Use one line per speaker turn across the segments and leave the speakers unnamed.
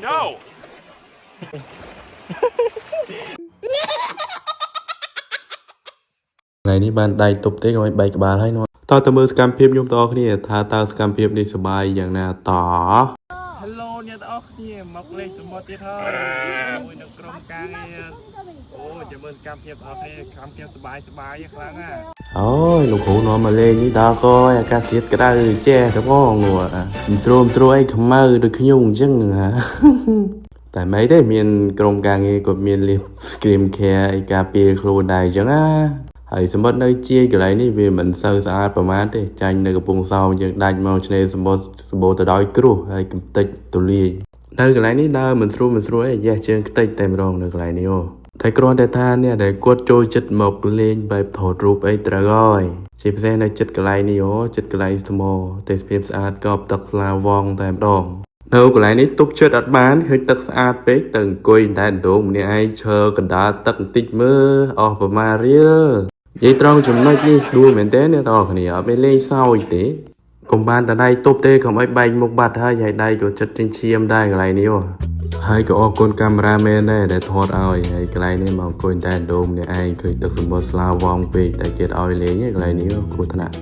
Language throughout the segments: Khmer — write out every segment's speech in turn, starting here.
No
ថ្ងៃនេះបានដៃទប់ទេក៏ឲ្យបែកក្បាលហើយនោះតើតើមើលសកម្មភាពខ្ញុំតអគ្នាថាតើសកម្មភាពនេះសប្បាយយ៉ាងណាត
Hello អ្នកទាំងអស់គ្នាមកលេងសមុទ្រទៀតហើយមួយនៅក្រុមការងារអូចាំមើលសកម្មភាពទាំងអស់គ្នាសកម្មភាពសប្បាយខ្លាំងណាស់
អូយលោកគ្រូនាំមកលេងនេះដល់ក៏អាកាសធាតុក្តៅចេះទៅផងនោះស្រួលអីខ្មៅដូចខ្ញុំអញ្ចឹងហ่า តែមិនទេមានក្រុមការងារគាត់មានលាប screen care ឲ្យការពារខ្លួនដែរអញ្ចឹងណាហើយសមុទ្រនៅជាយកន្លែងនេះវាមិនសូវស្អាតប្រហែលទេចាញ់នៅកំពង់សោមយើងដាច់មកឆ្នេរសមុទ្រសម្បូរទៅដោយគ្រោះហើយកំទេចទូលាយនៅកន្លែងនេះដើរមិនស្រួលអីយះជើងខ្ទេចតែម្ដងនៅកន្លែងនេះអូតែគ្រាន់តែថាអ្នកដែលគាត់ចូលចិត្តមកលេងបែបថតរូបអីត្រូវហើយជាពិសេសនៅចិត្តកន្លែងនេះអូចិត្តកន្លែងថ្មទេសភាពស្អាតកប់ទឹកស្លាវងតែម្ដងនៅកន្លែងនេះទុកចិត្តអត់បានឃើញទឹកស្អាតពេកទៅអង្គុយតែដងម្នាក់ឯងឈើកណ្ដាលទឹកបន្តិចមើលអស់ប្រមាណរៀលនិយាយត្រង់ចំណុចនេះដួលមែនតើអ្នកទាំងអស់គ្នាអត់មានលេងសើចទេកុំបានតែដៃទប់ទេកុំឲ្យបែកមុខបាត់ហើយដៃក៏ចិត្តចិញ្ចៀមដែរកន្លែងនេះហ៎ហើយក៏អរគុណកាមេរ៉ាមែនដែរដែលថតឲ្យហើយកន្លែងនេះមកអង្គុយតែដងម្នាក់ឯងឃើញទឹកសមុទ្រស្លាវងពេកតែគេឲ្យលេងឯកន្លែងនេះគ្រោះថ្នាក់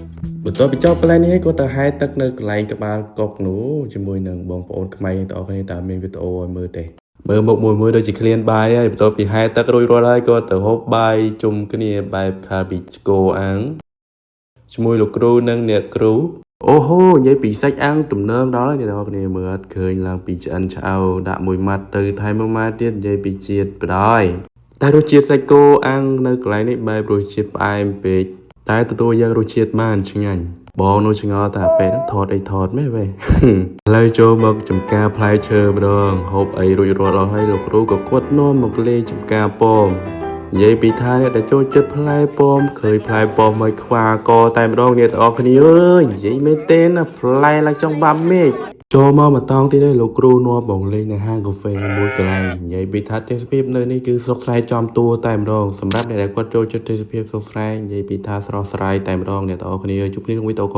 បន្ទាប់ពីចប់កន្លែងនេះក៏ទៅហែទឹកនៅកន្លែងក្បាលកុកនោះជាមួយនឹងបងប្អូនខ្មែរទាំងអស់គ្នាតើមានវីដេអូឲ្យមើលទេមើលមុខមួយដូចជាឃ្លានបាយហើយបន្ទាប់ពីហែទឹករួចរាល់ហើយក៏ទៅហូបបាយជុំគ្នាបែបខាពីឆ្កោអាំងជាមួយលោកគ្រូនិងអ្នកគ្រូអូហូនិយាយពីសាច់អាំងទំនើងដល់ហើយអ្នកទាំងអស់គ្នាមើលអត់ឃើញឡើងពីឆ្អិនឆ្អៅដាក់មួយម៉ាត់ទៅថែមមួយម៉ាត់ទៀតនិយាយពីជាតិបដ ாய் តែរសជាតិសាច់គោអាំងនៅកន្លែងនេះបែបរសជាតិផ្អែមពេកតែទទួលយករសជាតិបានឆ្ងាញ់បងនោះឆ្ងល់តែពេលហ្នឹងថតអីថតមែនវ៉េ ឥឡូវចូលមកចំការផ្លែឈើម្ដងហូបអីរួចរាល់អស់ហើយលោកគ្រូក៏គាត់នាំមកលេងចំការប៉មនិយាយពីថាអ្នកដែលចូលចិត្តផ្លែប៉មឃើញផ្លែប៉មមកខ្វាកតែម្ដងអ្នកទាំងអស់គ្នាអើយនិយាយមែនទេណាផ្លែឡើងចង់បាំមេឃចូលមកមកតង់ទីនេះលោកគ្រូនាំបងលេងនៅហាងកាហ្វេមួយកន្លែងនិយាយពីថាទេសភាពនៅនេះគឺស្រុកស្រែចំតួតែម្ដងសម្រាប់អ្នកដែលគាត់ចូលចិត្តទេសភាពស្រុកស្រែនិយាយពីថាស្រស់ស្រាយតែម្ដងអ្នកទាំងអស់គ្នាជួបគ្នាក្នុងវីដេអូ